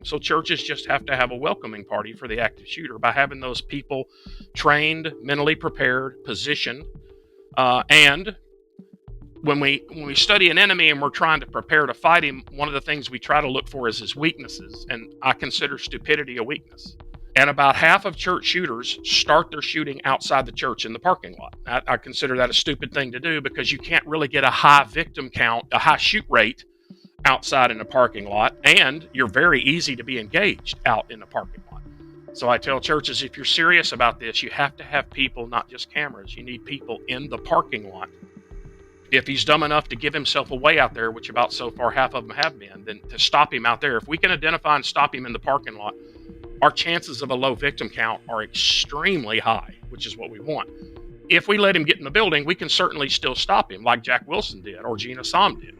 So churches just have to have a welcoming party for the active shooter by having those people trained, mentally prepared, positioned, and when we study an enemy and we're trying to prepare to fight him, one of the things we try to look for is his weaknesses, and I consider stupidity a weakness. And about half of church shooters start their shooting outside the church in the parking lot. I consider that a stupid thing to do because you can't really get a high victim count, a high shoot rate outside in the parking lot, and you're very easy to be engaged out in the parking lot. So I tell churches, if you're serious about this, you have to have people, not just cameras. You need people in the parking lot. If he's dumb enough to give himself away out there, which about so far half of them have been, then to stop him out there. If we can identify and stop him in the parking lot, our chances of a low victim count are extremely high, which is what we want. If we let him get in the building, we can certainly still stop him, like Jack Wilson did or Gina Som did.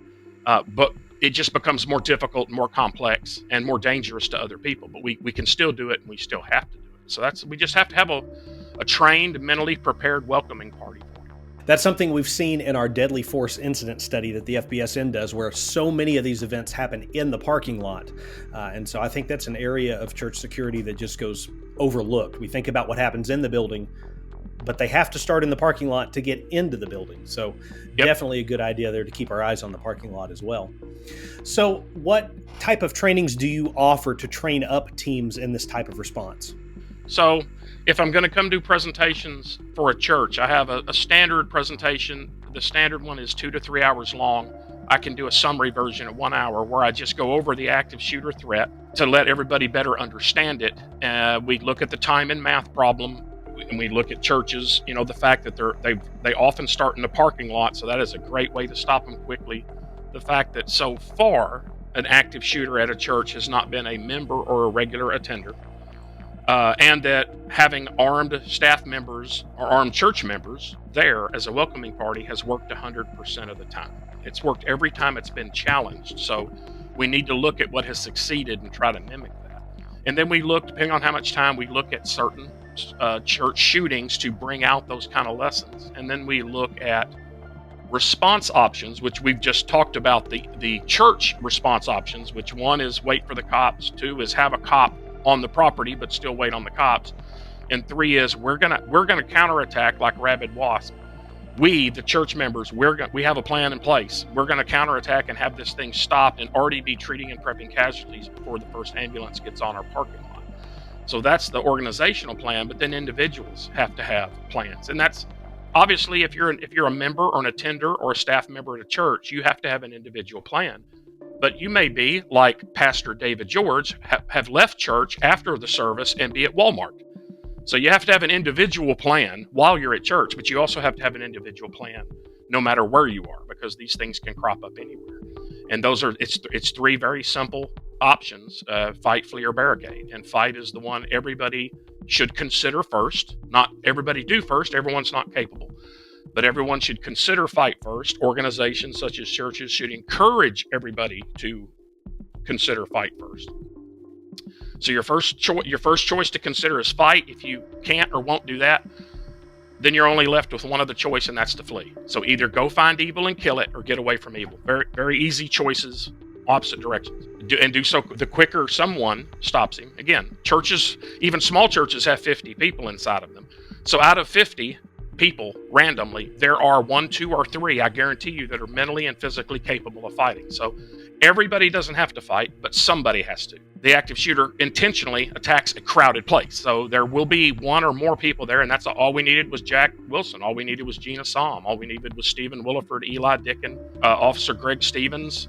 But it just becomes more difficult, more complex, and more dangerous to other people. But we can still do it, and we still have to do it. So we just have to have a trained, mentally prepared welcoming party. That's something we've seen in our deadly force incident study that the FBSN does, where so many of these events happen in the parking lot. And so I think that's an area of church security that just goes overlooked. We think about what happens in the building, but they have to start in the parking lot to get into the building. So Definitely a good idea there to keep our eyes on the parking lot as well. So what type of trainings do you offer to train up teams in this type of response? So if I'm going to come do presentations for a church, I have a standard presentation. The standard one is 2 to 3 hours long. I can do a summary version of 1 hour where I just go over the active shooter threat to let everybody better understand it. We look at the time and math problem, and we look at churches, the fact that they often start in the parking lot, so that is a great way to stop them quickly. The fact that so far an active shooter at a church has not been a member or a regular attender. And that having armed staff members or armed church members there as a welcoming party has worked 100% of the time. It's worked every time it's been challenged. So we need to look at what has succeeded and try to mimic that. And then we look, depending on how much time, we look at certain church shootings to bring out those kind of lessons. And then we look at response options, which we've just talked about, the church response options, which one is wait for the cops, 2 is have a cop on the property but still wait on the cops, and 3 is we're gonna counterattack like rabid wasp. We, the church members, we have a plan in place. We're gonna counterattack and have this thing stopped and already be treating and prepping casualties before the first ambulance gets on our parking lot. So that's the organizational plan, but then individuals have to have plans, and that's obviously if you're a member or an attender or a staff member at a church, you have to have an individual plan. But you may be like Pastor David George, have left church after the service and be at Walmart. So you have to have an individual plan while you're at church, but you also have to have an individual plan no matter where you are, because these things can crop up anywhere. And it's 3 very simple options: fight, flee, or barricade. And fight is the one everybody should consider first. Not everybody do first. Everyone's not capable. But everyone should consider fight first. Organizations such as churches should encourage everybody to consider fight first. So your first choice to consider is fight. If you can't or won't do that, then you're only left with one other choice, and that's to flee. So either go find evil and kill it, or get away from evil. Very, very easy choices, opposite directions. Do so. The quicker someone stops him. Again, churches, even small churches, have 50 people inside of them. So out of 50 people randomly, there are 1, 2, or 3, I guarantee you, that are mentally and physically capable of fighting. So everybody doesn't have to fight, but somebody has to. The active shooter intentionally attacks a crowded place. So there will be 1 or more people there, and that's all we needed was Jack Wilson. All we needed was Gina Som. All we needed was Stephen Williford, Eli Dickin, Officer Greg Stevens.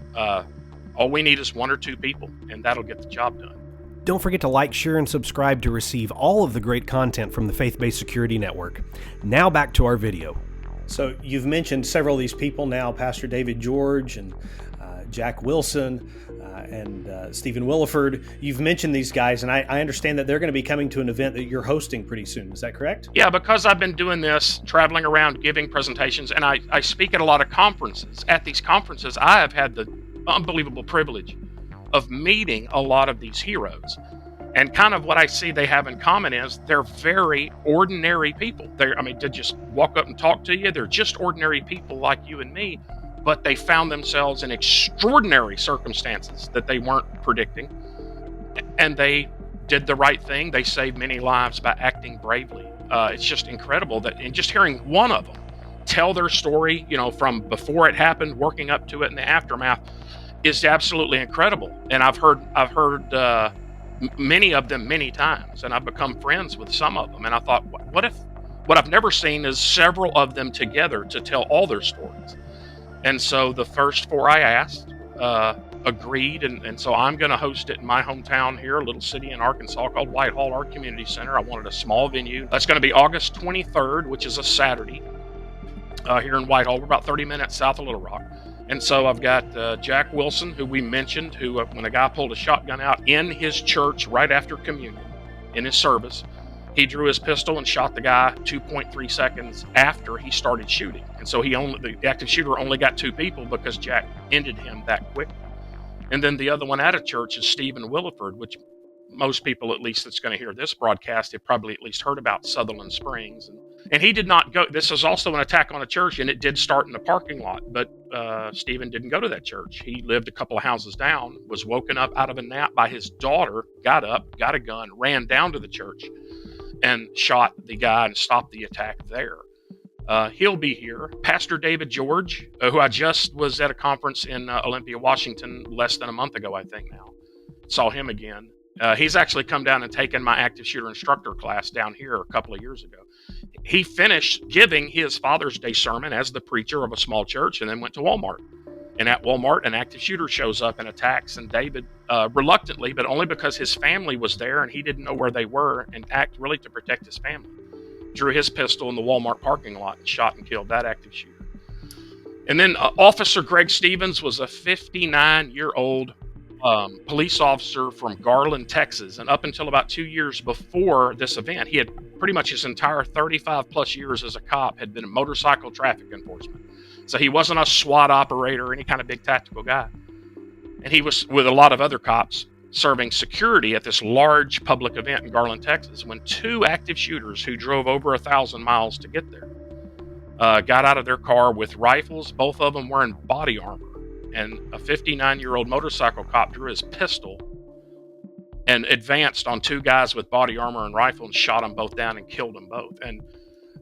All we need is 1 or 2 people, and that'll get the job done. Don't forget to like, share, and subscribe to receive all of the great content from the Faith-Based Security Network. Now back to our video. So you've mentioned several of these people now, Pastor David George and Jack Wilson and Stephen Williford. You've mentioned these guys, and I understand that they're going to be coming to an event that you're hosting pretty soon. Is that correct? Yeah, because I've been doing this, traveling around, giving presentations, and I speak at a lot of conferences. At these conferences, I have had the unbelievable privilege of meeting a lot of these heroes. And kind of what I see they have in common is they're very ordinary people. They just walk up and talk to you. They're just ordinary people like you and me, but they found themselves in extraordinary circumstances that they weren't predicting. And they did the right thing. They saved many lives by acting bravely. It's just incredible that, and just hearing one of them tell their story, from before it happened, working up to it, and the aftermath, is absolutely incredible. And I've heard many of them many times, and I've become friends with some of them. And I thought, what I've never seen is several of them together to tell all their stories. And so the first four I asked agreed, and so I'm going to host it in my hometown here, a little city in Arkansas called Whitehall, our community center. I wanted a small venue. That's going to be August 23rd, which is a Saturday, here in Whitehall. We're about 30 minutes south of Little Rock. And so I've got Jack Wilson, who we mentioned, who when a guy pulled a shotgun out in his church right after communion, in his service, he drew his pistol and shot the guy 2.3 seconds after he started shooting. And so the active shooter only got 2 people because Jack ended him that quickly. And then the other one at a church is Stephen Williford, which most people, at least that's going to hear this broadcast, have probably at least heard about Sutherland Springs. And he did not go. This is also an attack on a church, and it did start in the parking lot. But Stephen didn't go to that church. He lived a couple of houses down, was woken up out of a nap by his daughter, got up, got a gun, ran down to the church, and shot the guy and stopped the attack there. He'll be here. Pastor David George, who I just was at a conference in Olympia, Washington, less than a month ago, I think now. Saw him again. He's actually come down and taken my active shooter instructor class down here a couple of years ago. He finished giving his Father's Day sermon as the preacher of a small church and then went to Walmart. And at Walmart, an active shooter shows up and attacks, and David, reluctantly, but only because his family was there and he didn't know where they were, and act really to protect his family, drew his pistol in the Walmart parking lot and shot and killed that active shooter. And then Officer Greg Stevens was a 59-year-old police officer from Garland, Texas. And up until about 2 years before this event, he had pretty much his entire 35 plus years as a cop had been in motorcycle traffic enforcement. So he wasn't a SWAT operator or any kind of big tactical guy. And he was with a lot of other cops serving security at this large public event in Garland, Texas, when 2 active shooters who drove over 1,000 miles to get there got out of their car with rifles, both of them wearing body armor. And a 59-year-old motorcycle cop drew his pistol and advanced on 2 guys with body armor and rifle and shot them both down and killed them both. And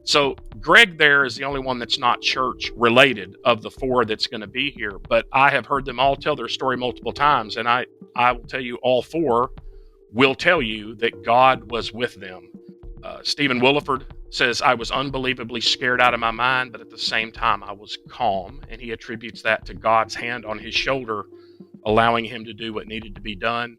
so Greg there is the only one that's not church related of the 4 that's going to be here. But I have heard them all tell their story multiple times. And I will tell you, all 4 will tell you that God was with them. Stephen Williford says, I was unbelievably scared out of my mind, but at the same time, I was calm. And he attributes that to God's hand on his shoulder, allowing him to do what needed to be done.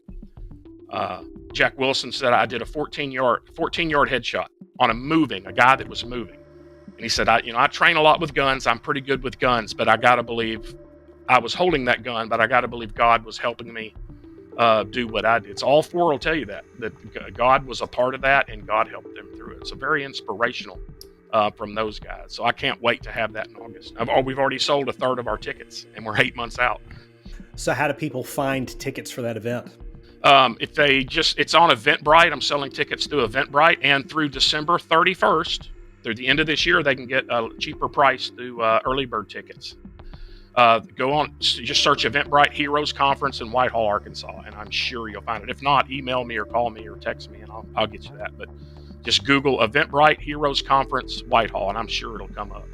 Jack Wilson said, I did a 14-yard headshot on a guy that was moving. And he said, I train a lot with guns. I'm pretty good with guns, but I got to believe I was holding that gun, but I got to believe God was helping me do what I did. So all 4 will tell you that God was a part of that and God helped them through it. So very inspirational from those guys. So I can't wait to have that in August. We've already sold 1/3 of our tickets and we're 8 months out. So how do people find tickets for that event? It's on Eventbrite. I'm selling tickets through Eventbrite, and through December 31st, through the end of this year, they can get a cheaper price through early bird tickets. Go on, just search Eventbrite Heroes Conference in Whitehall, Arkansas, and I'm sure you'll find it. If not, email me or call me or text me, and I'll get you that. But just Google Eventbrite Heroes Conference Whitehall, and I'm sure it'll come up.